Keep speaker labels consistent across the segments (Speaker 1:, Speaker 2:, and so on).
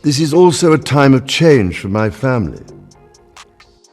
Speaker 1: This is also a time of change for my family.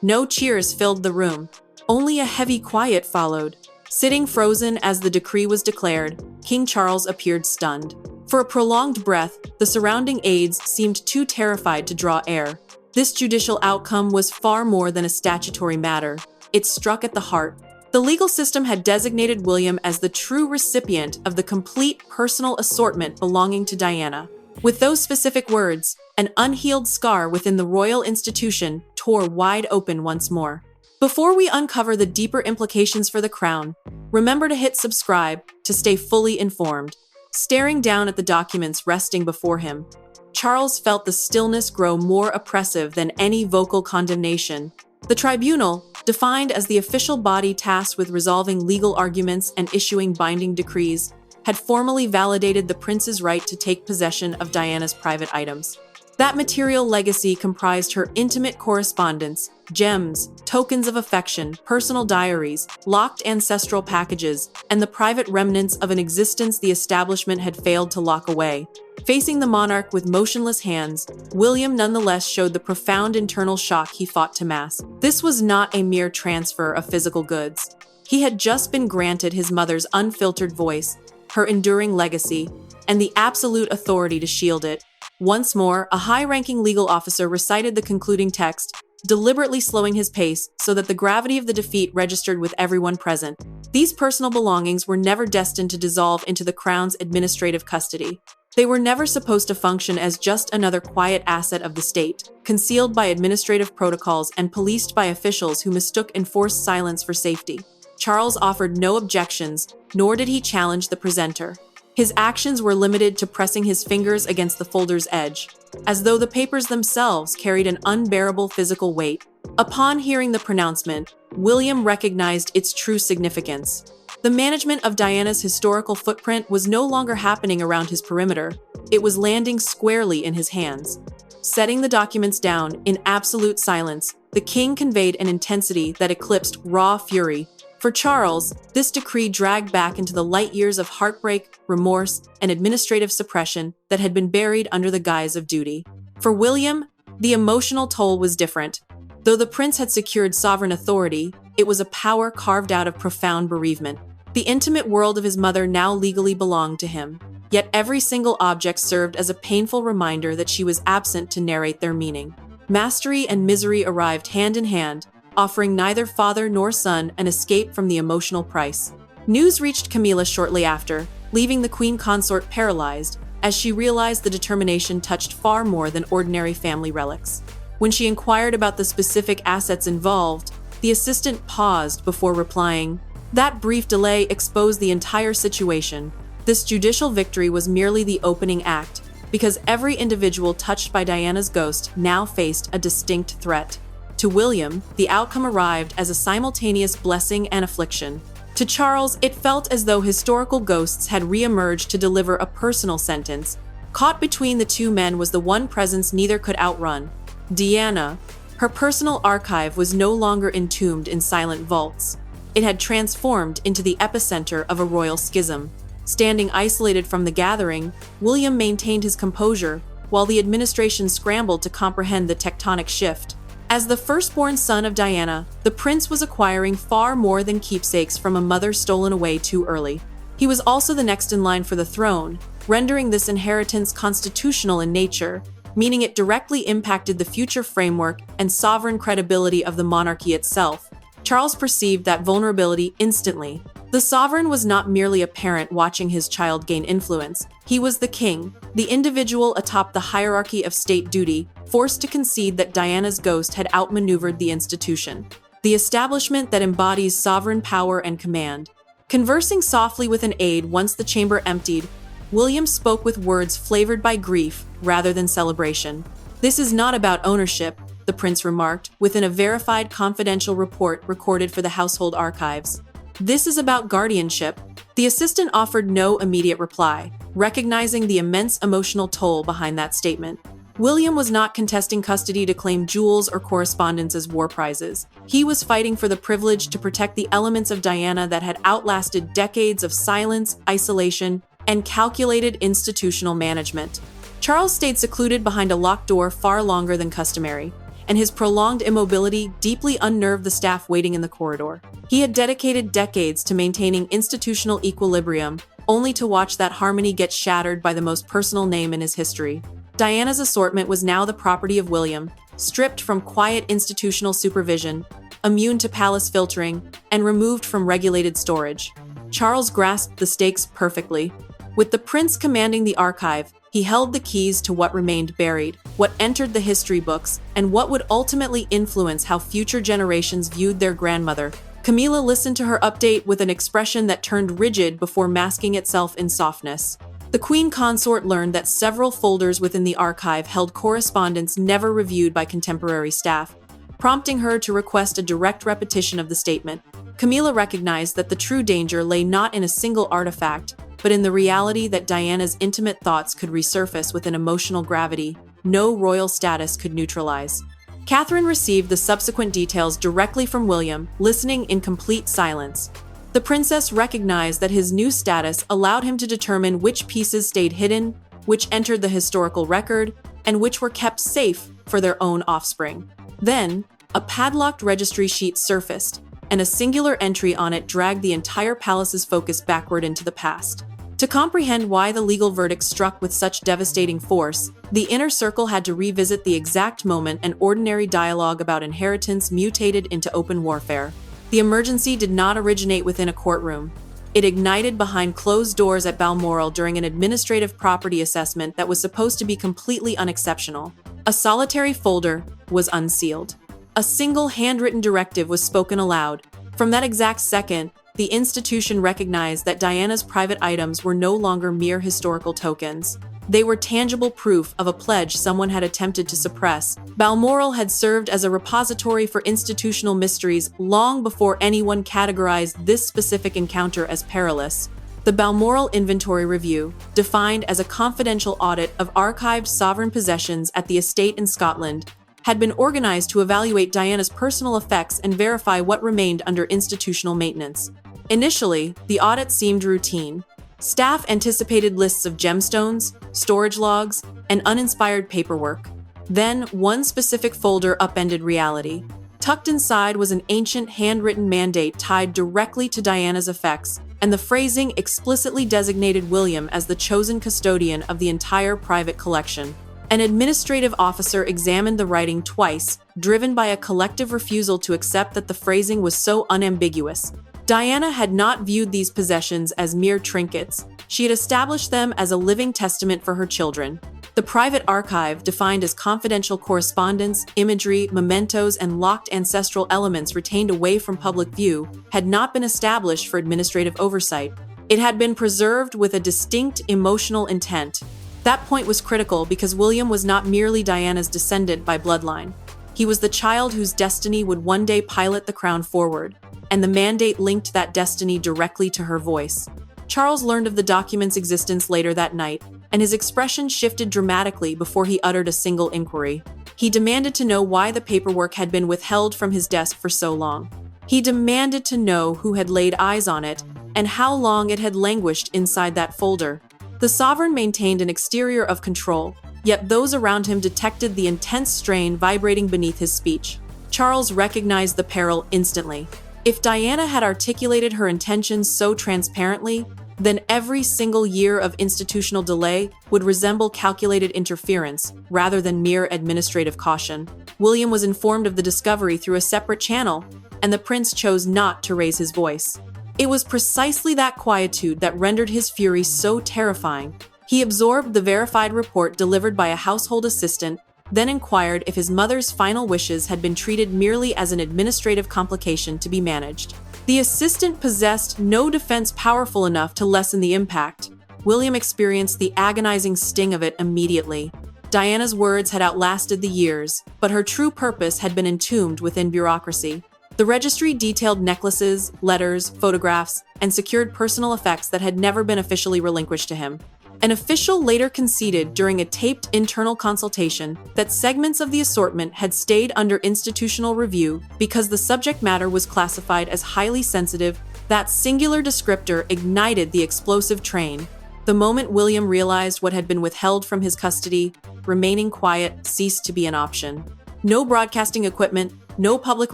Speaker 2: No cheers filled the room. Only a heavy quiet followed. Sitting frozen as the decree was declared, King Charles appeared stunned. For a prolonged breath, the surrounding aides seemed too terrified to draw air. This judicial outcome was far more than a statutory matter. It struck at the heart. The legal system had designated William as the true recipient of the complete personal assortment belonging to Diana. With those specific words, an unhealed scar within the royal institution tore wide open once more. Before we uncover the deeper implications for the crown, remember to hit subscribe to stay fully informed. Staring down at the documents resting before him, Charles felt the stillness grow more oppressive than any vocal condemnation. The tribunal, defined as the official body tasked with resolving legal arguments and issuing binding decrees, had formally validated the prince's right to take possession of Diana's private items. That material legacy comprised her intimate correspondence, gems, tokens of affection, personal diaries, locked ancestral packages, and the private remnants of an existence the establishment had failed to lock away. Facing the monarch with motionless hands, William nonetheless showed the profound internal shock he fought to mask. This was not a mere transfer of physical goods. He had just been granted his mother's unfiltered voice, her enduring legacy, and the absolute authority to shield it. Once more, a high-ranking legal officer recited the concluding text, deliberately slowing his pace so that the gravity of the defeat registered with everyone present. These personal belongings were never destined to dissolve into the crown's administrative custody. They were never supposed to function as just another quiet asset of the state, concealed by administrative protocols and policed by officials who mistook enforced silence for safety. Charles offered no objections, nor did he challenge the presenter. His actions were limited to pressing his fingers against the folder's edge, as though the papers themselves carried an unbearable physical weight. Upon hearing the pronouncement, William recognized its true significance. The management of Diana's historical footprint was no longer happening around his perimeter. It was landing squarely in his hands. Setting the documents down in absolute silence, the king conveyed an intensity that eclipsed raw fury. For Charles, this decree dragged back into the light years of heartbreak, remorse, and administrative suppression that had been buried under the guise of duty. For William, the emotional toll was different. Though the prince had secured sovereign authority, it was a power carved out of profound bereavement. The intimate world of his mother now legally belonged to him, yet every single object served as a painful reminder that she was absent to narrate their meaning. Mastery and misery arrived hand in hand, offering neither father nor son an escape from the emotional price. News reached Camilla shortly after, leaving the queen consort paralyzed, as she realized the determination touched far more than ordinary family relics. When she inquired about the specific assets involved, the assistant paused before replying. That brief delay exposed the entire situation. This judicial victory was merely the opening act, because every individual touched by Diana's ghost now faced a distinct threat. To William, the outcome arrived as a simultaneous blessing and affliction. To Charles, it felt as though historical ghosts had re-emerged to deliver a personal sentence. Caught between the two men was the one presence neither could outrun: Diana. Her personal archive was no longer entombed in silent vaults. It had transformed into the epicenter of a royal schism. Standing isolated from the gathering, William maintained his composure, while the administration scrambled to comprehend the tectonic shift. As the firstborn son of Diana, the prince was acquiring far more than keepsakes from a mother stolen away too early. He was also the next in line for the throne, rendering this inheritance constitutional in nature, meaning it directly impacted the future framework and sovereign credibility of the monarchy itself. Charles perceived that vulnerability instantly. The sovereign was not merely a parent watching his child gain influence. He was the king, the individual atop the hierarchy of state duty, forced to concede that Diana's ghost had outmaneuvered the institution, the establishment that embodies sovereign power and command. Conversing softly with an aide once the chamber emptied, William spoke with words flavored by grief rather than celebration. "This is not about ownership," the prince remarked, within a verified confidential report recorded for the household archives. "This is about guardianship." The assistant offered no immediate reply, recognizing the immense emotional toll behind that statement. William was not contesting custody to claim jewels or correspondence as war prizes. He was fighting for the privilege to protect the elements of Diana that had outlasted decades of silence, isolation, and calculated institutional management. Charles stayed secluded behind a locked door far longer than customary, and his prolonged immobility deeply unnerved the staff waiting in the corridor. He had dedicated decades to maintaining institutional equilibrium, only to watch that harmony get shattered by the most personal name in his history. Diana's assortment was now the property of William, stripped from quiet institutional supervision, immune to palace filtering, and removed from regulated storage. Charles grasped the stakes perfectly. With the prince commanding the archive, he held the keys to what remained buried, what entered the history books, and what would ultimately influence how future generations viewed their grandmother. Camilla listened to her update with an expression that turned rigid before masking itself in softness. The queen consort learned that several folders within the archive held correspondence never reviewed by contemporary staff, prompting her to request a direct repetition of the statement. Camilla recognized that the true danger lay not in a single artifact, but in the reality that Diana's intimate thoughts could resurface with an emotional gravity no royal status could neutralize. Catherine received the subsequent details directly from William, listening in complete silence. The princess recognized that his new status allowed him to determine which pieces stayed hidden, which entered the historical record, and which were kept safe for their own offspring. Then, a padlocked registry sheet surfaced, and a singular entry on it dragged the entire palace's focus backward into the past. To comprehend why the legal verdict struck with such devastating force, the inner circle had to revisit the exact moment an ordinary dialogue about inheritance mutated into open warfare. The emergency did not originate within a courtroom. It ignited behind closed doors at Balmoral during an administrative property assessment that was supposed to be completely unexceptional. A solitary folder was unsealed. A single handwritten directive was spoken aloud. From that exact second, the institution recognized that Diana's private items were no longer mere historical tokens. They were tangible proof of a pledge someone had attempted to suppress. Balmoral had served as a repository for institutional mysteries long before anyone categorized this specific encounter as perilous. The Balmoral Inventory Review, defined as a confidential audit of archived sovereign possessions at the estate in Scotland, had been organized to evaluate Diana's personal effects and verify what remained under institutional maintenance. Initially, the audit seemed routine. Staff anticipated lists of gemstones, storage logs, and uninspired paperwork. Then, one specific folder upended reality. Tucked inside was an ancient handwritten mandate tied directly to Diana's effects, and the phrasing explicitly designated William as the chosen custodian of the entire private collection. An administrative officer examined the writing twice, driven by a collective refusal to accept that the phrasing was so unambiguous. Diana had not viewed these possessions as mere trinkets. She had established them as a living testament for her children. The private archive, defined as confidential correspondence, imagery, mementos, and locked ancestral elements retained away from public view, had not been established for administrative oversight. It had been preserved with a distinct emotional intent. That point was critical because William was not merely Diana's descendant by bloodline. He was the child whose destiny would one day pilot the crown forward, and the mandate linked that destiny directly to her voice. Charles learned of the document's existence later that night, and his expression shifted dramatically before he uttered a single inquiry. He demanded to know why the paperwork had been withheld from his desk for so long. He demanded to know who had laid eyes on it, and how long it had languished inside that folder. The sovereign maintained an exterior of control, yet those around him detected the intense strain vibrating beneath his speech. Charles recognized the peril instantly. If Diana had articulated her intentions so transparently, then every single year of institutional delay would resemble calculated interference rather than mere administrative caution. William was informed of the discovery through a separate channel, and the prince chose not to raise his voice. It was precisely that quietude that rendered his fury so terrifying. He absorbed the verified report delivered by a household assistant, then inquired if his mother's final wishes had been treated merely as an administrative complication to be managed. The assistant possessed no defense powerful enough to lessen the impact. William experienced the agonizing sting of it immediately. Diana's words had outlasted the years, but her true purpose had been entombed within bureaucracy. The registry detailed necklaces, letters, photographs, and secured personal effects that had never been officially relinquished to him. An official later conceded during a taped internal consultation that segments of the assortment had stayed under institutional review because the subject matter was classified as highly sensitive. That singular descriptor ignited the explosive train. The moment William realized what had been withheld from his custody, remaining quiet ceased to be an option. No broadcasting equipment, no public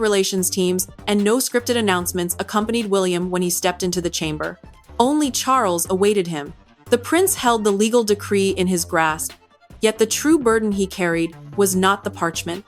Speaker 2: relations teams, and no scripted announcements accompanied William when he stepped into the chamber. Only Charles awaited him. The prince held the legal decree in his grasp, yet the true burden he carried was not the parchment.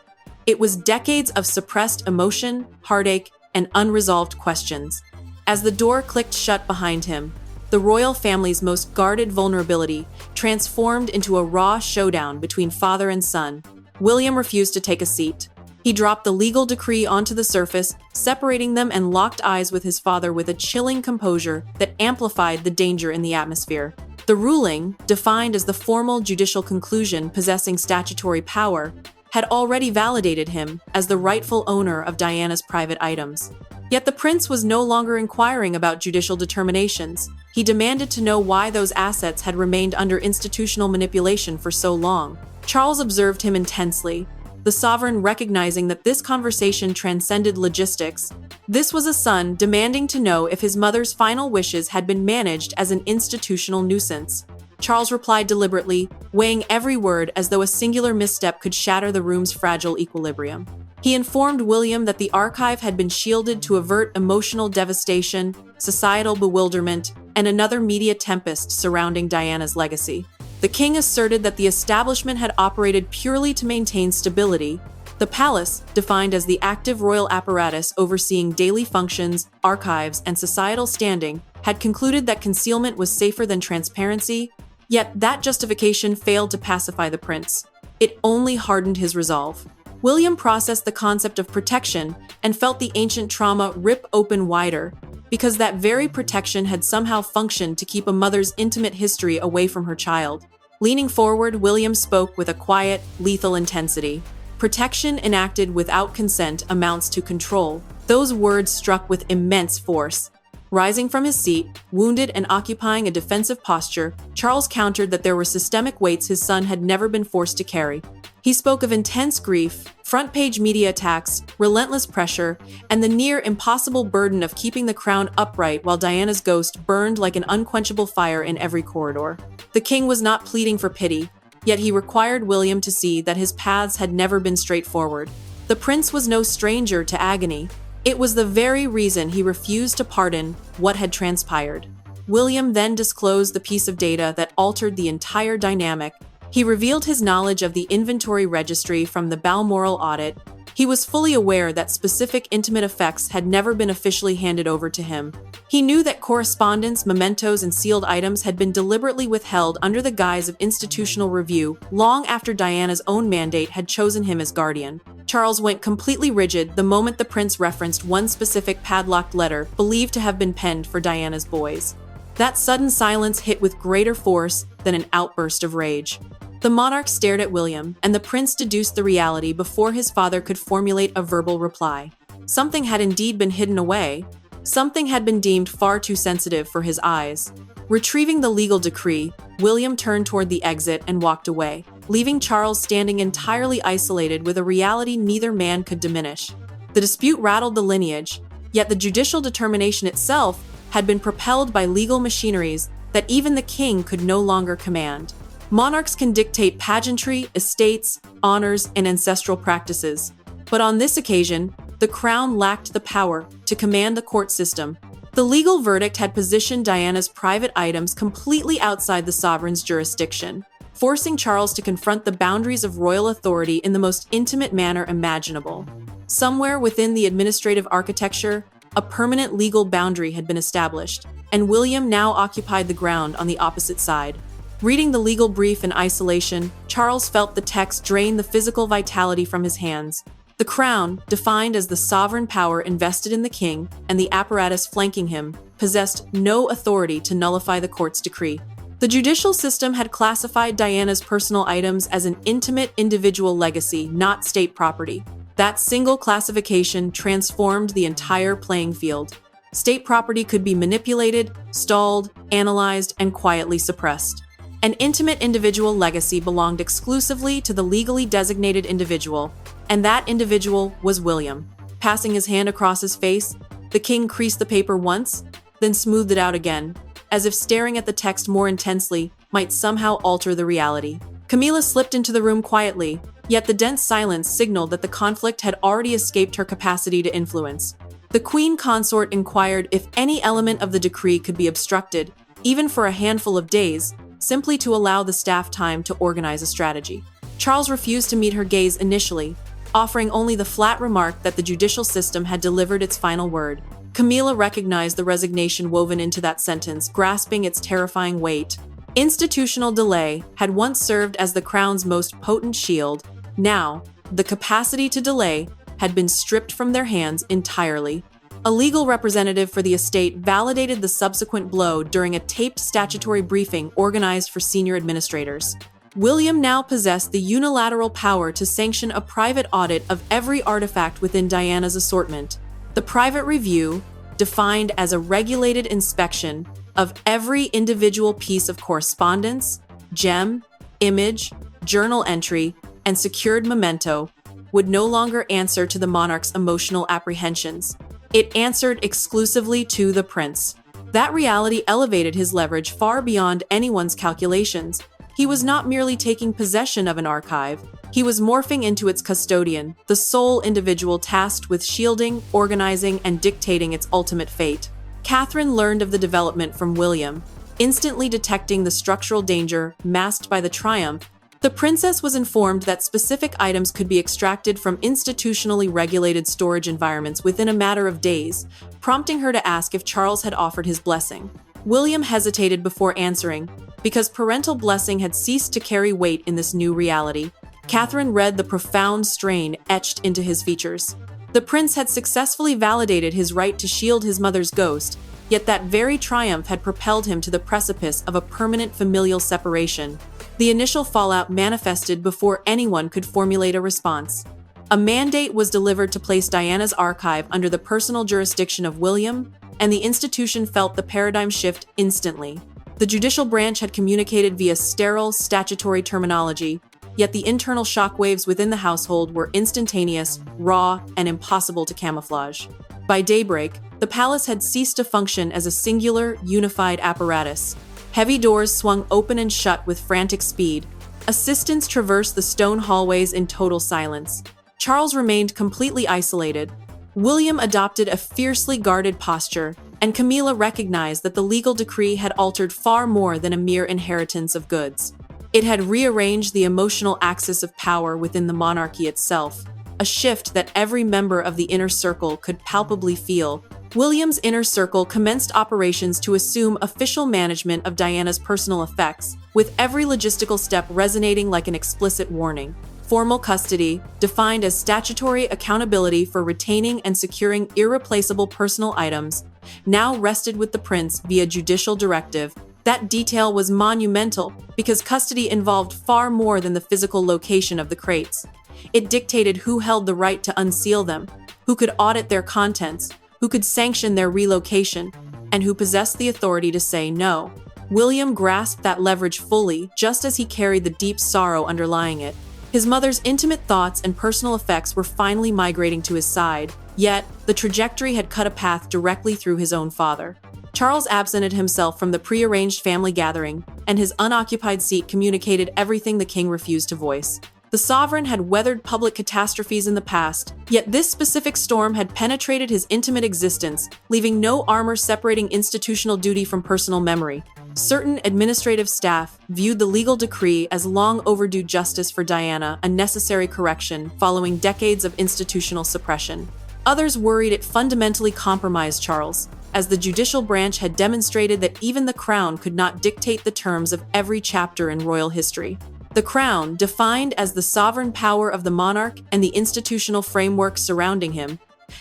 Speaker 2: It was decades of suppressed emotion, heartache, and unresolved questions. As the door clicked shut behind him, the royal family's most guarded vulnerability transformed into a raw showdown between father and son. William refused to take a seat. He dropped the legal decree onto the surface, separating them, and locked eyes with his father with a chilling composure that amplified the danger in the atmosphere. The ruling, defined as the formal judicial conclusion possessing statutory power, had already validated him as the rightful owner of Diana's private items. Yet the prince was no longer inquiring about judicial determinations. He demanded to know why those assets had remained under institutional manipulation for so long. Charles observed him intensely, the sovereign recognizing that this conversation transcended logistics. This was a son demanding to know if his mother's final wishes had been managed as an institutional nuisance. Charles replied deliberately, weighing every word as though a singular misstep could shatter the room's fragile equilibrium. He informed William that the archive had been shielded to avert emotional devastation, societal bewilderment, and another media tempest surrounding Diana's legacy. The king asserted that the establishment had operated purely to maintain stability. The palace, defined as the active royal apparatus overseeing daily functions, archives, and societal standing, had concluded that concealment was safer than transparency. Yet that justification failed to pacify the prince. It only hardened his resolve. William processed the concept of protection and felt the ancient trauma rip open wider, because that very protection had somehow functioned to keep a mother's intimate history away from her child. Leaning forward, William spoke with a quiet, lethal intensity. Protection enacted without consent amounts to control. Those words struck with immense force. Rising from his seat, wounded and occupying a defensive posture, Charles countered that there were systemic weights his son had never been forced to carry. He spoke of intense grief, front-page media attacks, relentless pressure, and the near-impossible burden of keeping the crown upright while Diana's ghost burned like an unquenchable fire in every corridor. The king was not pleading for pity, yet he required William to see that his paths had never been straightforward. The prince was no stranger to agony. It was the very reason he refused to pardon what had transpired. William then disclosed the piece of data that altered the entire dynamic. He revealed his knowledge of the inventory registry from the Balmoral audit. He was fully aware that specific intimate effects had never been officially handed over to him. He knew that correspondence, mementos, and sealed items had been deliberately withheld under the guise of institutional review long after Diana's own mandate had chosen him as guardian. Charles went completely rigid the moment the prince referenced one specific padlocked letter believed to have been penned for Diana's boys. That sudden silence hit with greater force than an outburst of rage. The monarch stared at William, and the prince deduced the reality before his father could formulate a verbal reply. Something had indeed been hidden away. Something had been deemed far too sensitive for his eyes. Retrieving the legal decree, William turned toward the exit and walked away, leaving Charles standing entirely isolated with a reality neither man could diminish. The dispute rattled the lineage, yet the judicial determination itself had been propelled by legal machineries that even the king could no longer command. Monarchs can dictate pageantry, estates, honors, and ancestral practices. But on this occasion, the crown lacked the power to command the court system. The legal verdict had positioned Diana's private items completely outside the sovereign's jurisdiction, forcing Charles to confront the boundaries of royal authority in the most intimate manner imaginable. Somewhere within the administrative architecture, a permanent legal boundary had been established, and William now occupied the ground on the opposite side. Reading the legal brief in isolation, Charles felt the text drain the physical vitality from his hands. The crown, defined as the sovereign power invested in the king and the apparatus flanking him, possessed no authority to nullify the court's decree. The judicial system had classified Diana's personal items as an intimate individual legacy, not state property. That single classification transformed the entire playing field. State property could be manipulated, stalled, analyzed, and quietly suppressed. An intimate individual legacy belonged exclusively to the legally designated individual, and that individual was William. Passing his hand across his face, the king creased the paper once, then smoothed it out again, as if staring at the text more intensely might somehow alter the reality. Camilla slipped into the room quietly, yet the dense silence signaled that the conflict had already escaped her capacity to influence. The queen consort inquired if any element of the decree could be obstructed, even for a handful of days, simply to allow the staff time to organize a strategy. Charles refused to meet her gaze initially, offering only the flat remark that the judicial system had delivered its final word. Camilla recognized the resignation woven into that sentence, grasping its terrifying weight. Institutional delay had once served as the crown's most potent shield. Now, the capacity to delay had been stripped from their hands entirely. A legal representative for the estate validated the subsequent blow during a taped statutory briefing organized for senior administrators. William now possessed the unilateral power to sanction a private audit of every artifact within Diana's assortment. The private review, defined as a regulated inspection of every individual piece of correspondence, gem, image, journal entry, and secured memento, would no longer answer to the monarch's emotional apprehensions. It answered exclusively to the prince. That reality elevated his leverage far beyond anyone's calculations. He was not merely taking possession of an archive, he was morphing into its custodian, the sole individual tasked with shielding, organizing, and dictating its ultimate fate. Catherine learned of the development from William, instantly detecting the structural danger masked by the triumph. The princess was informed that specific items could be extracted from institutionally regulated storage environments within a matter of days, prompting her to ask if Charles had offered his blessing. William hesitated before answering, because parental blessing had ceased to carry weight in this new reality. Catherine read the profound strain etched into his features. The prince had successfully validated his right to shield his mother's ghost, yet that very triumph had propelled him to the precipice of a permanent familial separation. The initial fallout manifested before anyone could formulate a response. A mandate was delivered to place Diana's archive under the personal jurisdiction of William, and the institution felt the paradigm shift instantly. The judicial branch had communicated via sterile, statutory terminology, yet the internal shockwaves within the household were instantaneous, raw, and impossible to camouflage. By daybreak, the palace had ceased to function as a singular, unified apparatus. Heavy doors swung open and shut with frantic speed. Assistants traversed the stone hallways in total silence. Charles remained completely isolated. William adopted a fiercely guarded posture, and Camilla recognized that the legal decree had altered far more than a mere inheritance of goods. It had rearranged the emotional axis of power within the monarchy itself, a shift that every member of the inner circle could palpably feel. William's inner circle commenced operations to assume official management of Diana's personal effects, with every logistical step resonating like an explicit warning. Formal custody, defined as statutory accountability for retaining and securing irreplaceable personal items, now rested with the prince via judicial directive. That detail was monumental because custody involved far more than the physical location of the crates. It dictated who held the right to unseal them, who could audit their contents, who could sanction their relocation, and who possessed the authority to say no. William grasped that leverage fully, just as he carried the deep sorrow underlying it. His mother's intimate thoughts and personal effects were finally migrating to his side, yet the trajectory had cut a path directly through his own father. Charles absented himself from the prearranged family gathering, and his unoccupied seat communicated everything the king refused to voice. The sovereign had weathered public catastrophes in the past, yet this specific storm had penetrated his intimate existence, leaving no armor separating institutional duty from personal memory. Certain administrative staff viewed the legal decree as long overdue justice for Diana, a necessary correction following decades of institutional suppression. Others worried it fundamentally compromised Charles, as the judicial branch had demonstrated that even the crown could not dictate the terms of every chapter in royal history. The crown, defined as the sovereign power of the monarch and the institutional framework surrounding him,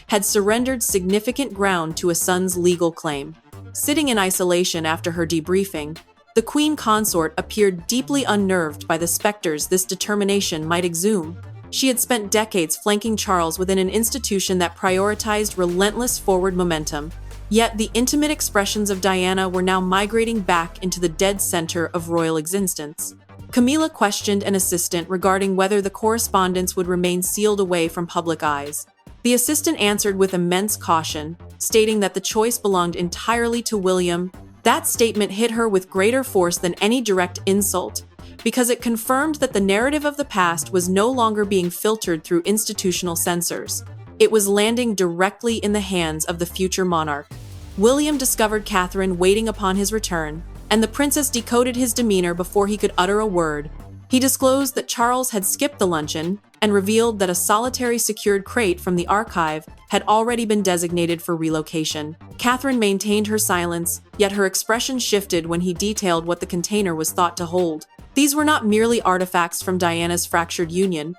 Speaker 2: had surrendered significant ground to a son's legal claim. Sitting in isolation after her debriefing, the queen consort appeared deeply unnerved by the specters this determination might exhume. She had spent decades flanking Charles within an institution that prioritized relentless forward momentum. Yet the intimate expressions of Diana were now migrating back into the dead center of royal existence. Camilla questioned an assistant regarding whether the correspondence would remain sealed away from public eyes. The assistant answered with immense caution, stating that the choice belonged entirely to William That statement hit her with greater force than any direct insult, because it confirmed that the narrative of the past was no longer being filtered through institutional censors. It was landing directly in the hands of the future monarch. William discovered Catherine waiting upon his return, and the princess decoded his demeanor before he could utter a word. He disclosed that Charles had skipped the luncheon and revealed that a solitary secured crate from the archive had already been designated for relocation. Catherine maintained her silence, yet her expression shifted when he detailed what the container was thought to hold. These were not merely artifacts from Diana's fractured union,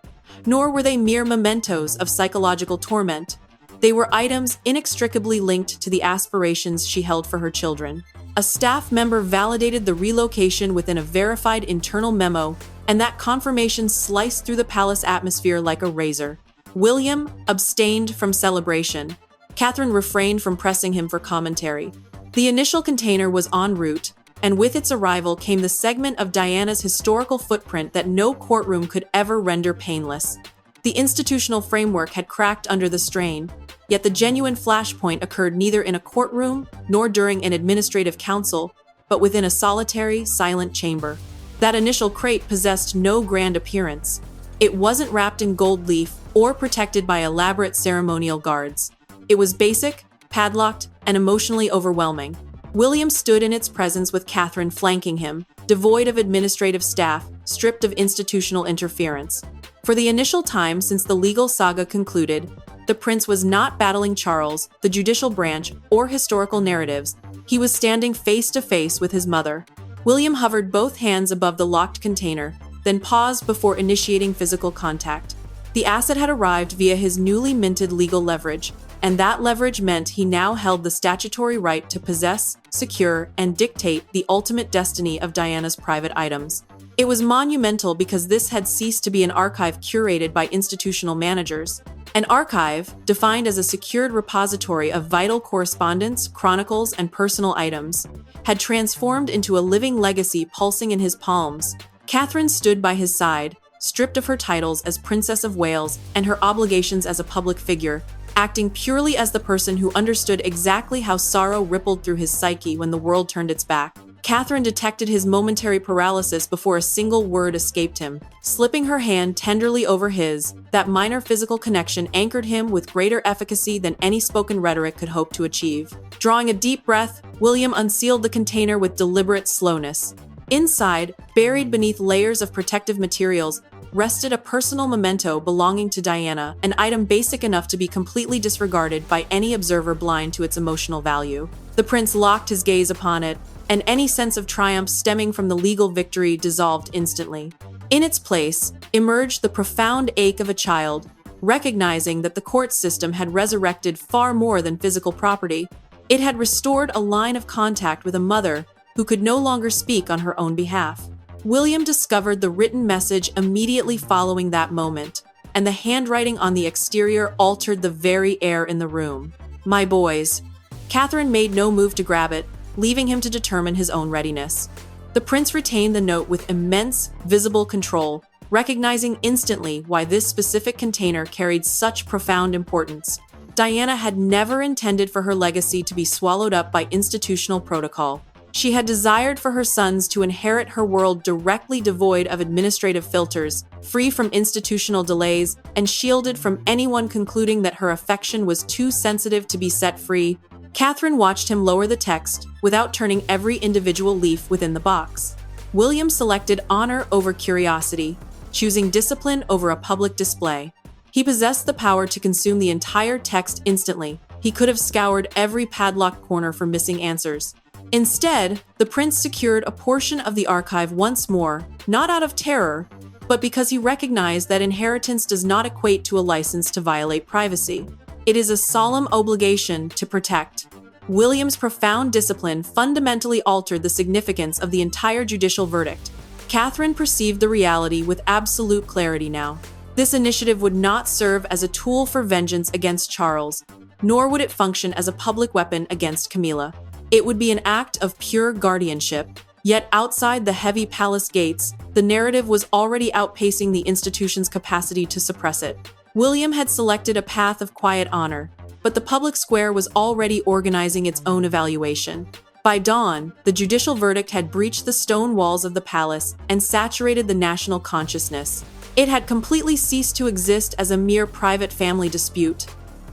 Speaker 2: nor were they mere mementos of psychological torment. They were items inextricably linked to the aspirations she held for her children. A staff member validated the relocation within a verified internal memo, and that confirmation sliced through the palace atmosphere like a razor. William abstained from celebration. Catherine refrained from pressing him for commentary. The initial container was en route, and with its arrival came the segment of Diana's historical footprint that no courtroom could ever render painless. The institutional framework had cracked under the strain, yet the genuine flashpoint occurred neither in a courtroom nor during an administrative council, but within a solitary, silent chamber. That initial crate possessed no grand appearance. It wasn't wrapped in gold leaf or protected by elaborate ceremonial guards. It was basic, padlocked, and emotionally overwhelming. William stood in its presence with Catherine flanking him, devoid of administrative staff, stripped of institutional interference. For the initial time since the legal saga concluded, the prince was not battling Charles, the judicial branch, or historical narratives. He was standing face to face with his mother. William hovered both hands above the locked container, then paused before initiating physical contact. The asset had arrived via his newly minted legal leverage, and that leverage meant he now held the statutory right to possess, secure, and dictate the ultimate destiny of Diana's private items. It was monumental because this had ceased to be an archive curated by institutional managers. An archive, defined as a secured repository of vital correspondence, chronicles, and personal items, had transformed into a living legacy pulsing in his palms. Catherine stood by his side, stripped of her titles as Princess of Wales and her obligations as a public figure, acting purely as the person who understood exactly how sorrow rippled through his psyche when the world turned its back. Catherine detected his momentary paralysis before a single word escaped him. Slipping her hand tenderly over his, that minor physical connection anchored him with greater efficacy than any spoken rhetoric could hope to achieve. Drawing a deep breath, William unsealed the container with deliberate slowness. Inside, buried beneath layers of protective materials, rested a personal memento belonging to Diana, an item basic enough to be completely disregarded by any observer blind to its emotional value. The prince locked his gaze upon it, and any sense of triumph stemming from the legal victory dissolved instantly. In its place, emerged the profound ache of a child, recognizing that the court system had resurrected far more than physical property. It had restored a line of contact with a mother who could no longer speak on her own behalf. William discovered the written message immediately following that moment, and the handwriting on the exterior altered the very air in the room. "My boys." Catherine made no move to grab it, leaving him to determine his own readiness. The prince retained the note with immense, visible control, recognizing instantly why this specific container carried such profound importance. Diana had never intended for her legacy to be swallowed up by institutional protocol. She had desired for her sons to inherit her world directly devoid of administrative filters, free from institutional delays, and shielded from anyone concluding that her affection was too sensitive to be set free. Catherine watched him lower the text, without turning every individual leaf within the box. William selected honor over curiosity, choosing discipline over a public display. He possessed the power to consume the entire text instantly. He could have scoured every padlocked corner for missing answers. Instead, the prince secured a portion of the archive once more, not out of terror, but because he recognized that inheritance does not equate to a license to violate privacy. It is a solemn obligation to protect. William's profound discipline fundamentally altered the significance of the entire judicial verdict. Catherine perceived the reality with absolute clarity now. This initiative would not serve as a tool for vengeance against Charles, nor would it function as a public weapon against Camilla. It would be an act of pure guardianship. Yet outside the heavy palace gates, the narrative was already outpacing the institution's capacity to suppress it. William had selected a path of quiet honor, but the public square was already organizing its own evaluation. By dawn, the judicial verdict had breached the stone walls of the palace and saturated the national consciousness. It had completely ceased to exist as a mere private family dispute.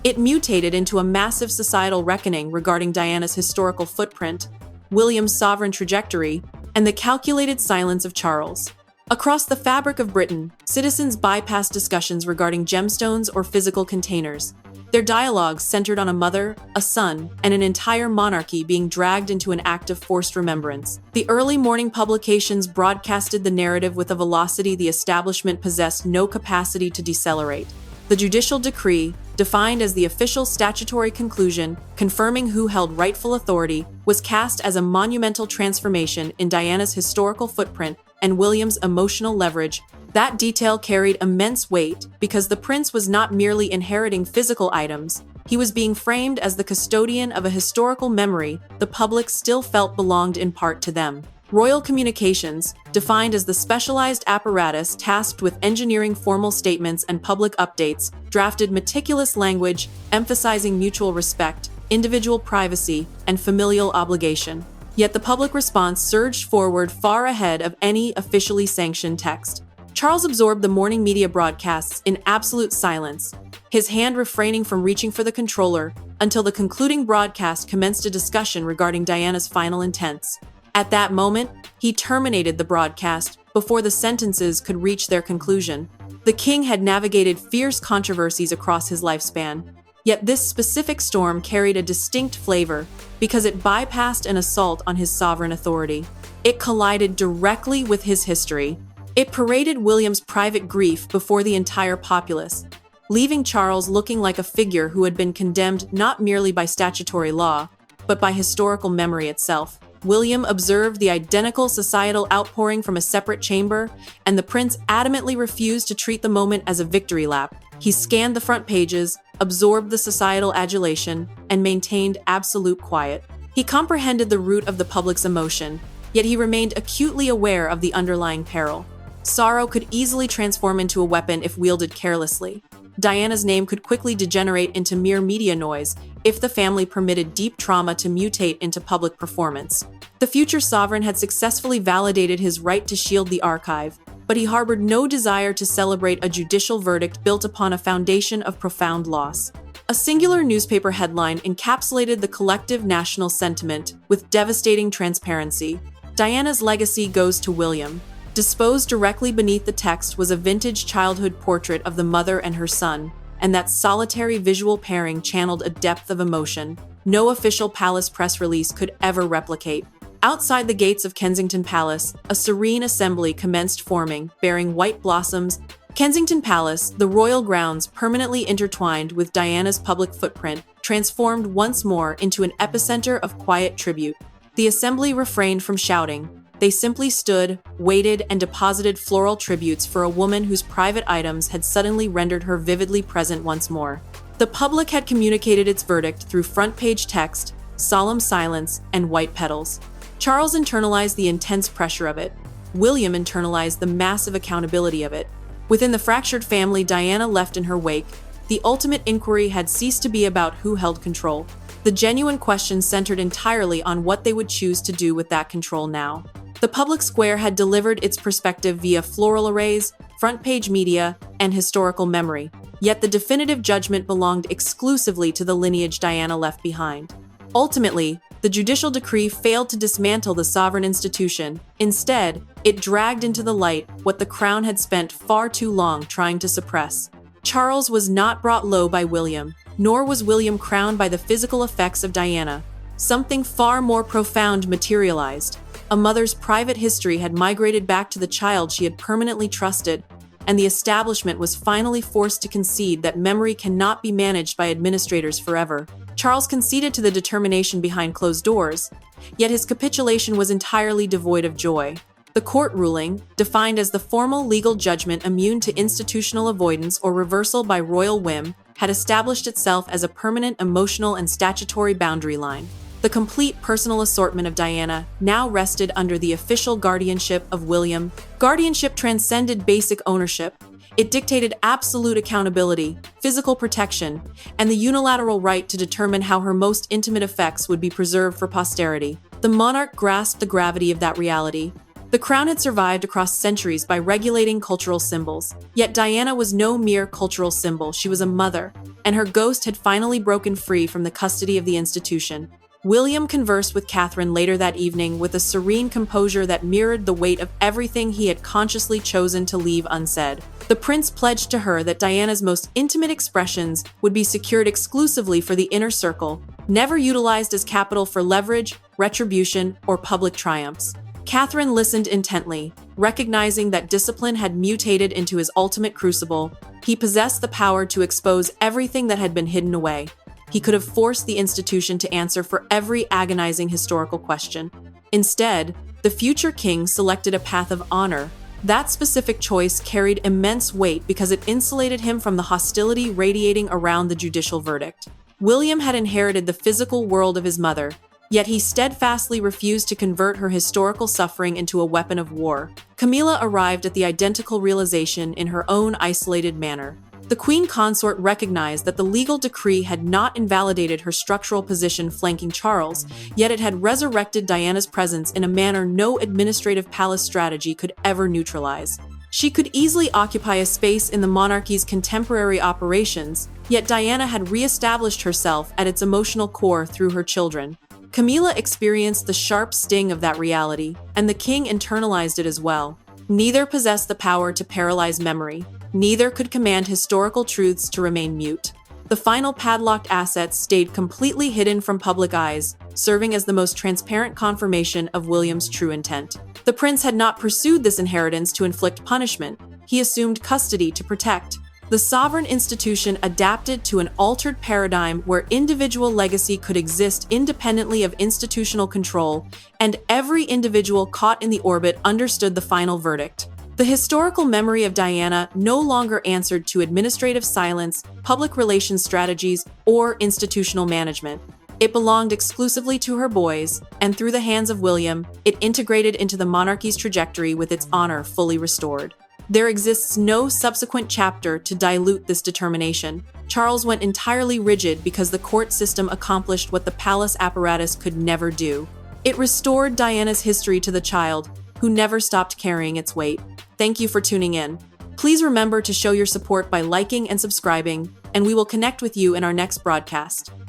Speaker 2: It mutated into a massive societal reckoning regarding Diana's historical footprint, William's sovereign trajectory, and the calculated silence of Charles. Across the fabric of Britain, citizens bypassed discussions regarding gemstones or physical containers. Their dialogues centered on a mother, a son, and an entire monarchy being dragged into an act of forced remembrance. The early morning publications broadcasted the narrative with a velocity the establishment possessed no capacity to decelerate. The judicial decree, defined as the official statutory conclusion confirming who held rightful authority, was cast as a monumental transformation in Diana's historical footprint and William's emotional leverage. That detail carried immense weight because the prince was not merely inheriting physical items, he was being framed as the custodian of a historical memory the public still felt belonged in part to them. Royal communications, defined as the specialized apparatus tasked with engineering formal statements and public updates, drafted meticulous language emphasizing mutual respect, individual privacy, and familial obligation. Yet the public response surged forward far ahead of any officially sanctioned text. Charles absorbed the morning media broadcasts in absolute silence, his hand refraining from reaching for the controller until the concluding broadcast commenced a discussion regarding Diana's final intents. At that moment, he terminated the broadcast before the sentences could reach their conclusion. The king had navigated fierce controversies across his lifespan, yet this specific storm carried a distinct flavor because it bypassed an assault on his sovereign authority. It collided directly with his history. It paraded William's private grief before the entire populace, leaving Charles looking like a figure who had been condemned not merely by statutory law, but by historical memory itself. William observed the identical societal outpouring from a separate chamber, and the prince adamantly refused to treat the moment as a victory lap. He scanned the front pages, absorbed the societal adulation, and maintained absolute quiet. He comprehended the root of the public's emotion, yet he remained acutely aware of the underlying peril. Sorrow could easily transform into a weapon if wielded carelessly. Diana's name could quickly degenerate into mere media noise if the family permitted deep trauma to mutate into public performance. The future sovereign had successfully validated his right to shield the archive, but he harbored no desire to celebrate a judicial verdict built upon a foundation of profound loss. A singular newspaper headline encapsulated the collective national sentiment with devastating transparency. Diana's legacy goes to William. Disposed directly beneath the text was a vintage childhood portrait of the mother and her son, and that solitary visual pairing channeled a depth of emotion no official palace press release could ever replicate. Outside the gates of Kensington Palace, a serene assembly commenced forming, bearing white blossoms. Kensington Palace, the royal grounds permanently intertwined with Diana's public footprint, transformed once more into an epicenter of quiet tribute. The assembly refrained from shouting. They simply stood, waited, and deposited floral tributes for a woman whose private items had suddenly rendered her vividly present once more. The public had communicated its verdict through front-page text, solemn silence, and white petals. Charles internalized the intense pressure of it. William internalized the massive accountability of it. Within the fractured family Diana left in her wake, the ultimate inquiry had ceased to be about who held control. The genuine question centered entirely on what they would choose to do with that control now. The public square had delivered its perspective via floral arrays, front-page media, and historical memory, yet the definitive judgment belonged exclusively to the lineage Diana left behind. Ultimately, the judicial decree failed to dismantle the sovereign institution. Instead, it dragged into the light what the crown had spent far too long trying to suppress. Charles was not brought low by William, nor was William crowned by the physical effects of Diana. Something far more profound materialized. A mother's private history had migrated back to the child she had permanently trusted, and the establishment was finally forced to concede that memory cannot be managed by administrators forever. Charles conceded to the determination behind closed doors, yet his capitulation was entirely devoid of joy. The court ruling, defined as the formal legal judgment immune to institutional avoidance or reversal by royal whim, had established itself as a permanent emotional and statutory boundary line. The complete personal assortment of Diana now rested under the official guardianship of William. Guardianship transcended basic ownership. It dictated absolute accountability, physical protection, and the unilateral right to determine how her most intimate effects would be preserved for posterity. The monarch grasped the gravity of that reality. The crown had survived across centuries by regulating cultural symbols. Yet Diana was no mere cultural symbol, she was a mother, and her ghost had finally broken free from the custody of the institution. William conversed with Catherine later that evening with a serene composure that mirrored the weight of everything he had consciously chosen to leave unsaid. The prince pledged to her that Diana's most intimate expressions would be secured exclusively for the inner circle, never utilized as capital for leverage, retribution, or public triumphs. Catherine listened intently, recognizing that discipline had mutated into his ultimate crucible. He possessed the power to expose everything that had been hidden away. He could have forced the institution to answer for every agonizing historical question. Instead, the future king selected a path of honor. That specific choice carried immense weight because it insulated him from the hostility radiating around the judicial verdict. William had inherited the physical world of his mother, yet he steadfastly refused to convert her historical suffering into a weapon of war. Camilla arrived at the identical realization in her own isolated manner. The queen consort recognized that the legal decree had not invalidated her structural position flanking Charles, yet it had resurrected Diana's presence in a manner no administrative palace strategy could ever neutralize. She could easily occupy a space in the monarchy's contemporary operations, yet Diana had re-established herself at its emotional core through her children. Camilla experienced the sharp sting of that reality, and the king internalized it as well. Neither possessed the power to paralyze memory. Neither could command historical truths to remain mute. The final padlocked assets stayed completely hidden from public eyes, serving as the most transparent confirmation of William's true intent. The prince had not pursued this inheritance to inflict punishment. He assumed custody to protect. The sovereign institution adapted to an altered paradigm where individual legacy could exist independently of institutional control, and every individual caught in the orbit understood the final verdict. The historical memory of Diana no longer answered to administrative silence, public relations strategies, or institutional management. It belonged exclusively to her boys, and through the hands of William, it integrated into the monarchy's trajectory with its honor fully restored. There exists no subsequent chapter to dilute this determination. Charles went entirely rigid because the court system accomplished what the palace apparatus could never do. It restored Diana's history to the child, who never stopped carrying its weight. Thank you for tuning in. Please remember to show your support by liking and subscribing, and we will connect with you in our next broadcast.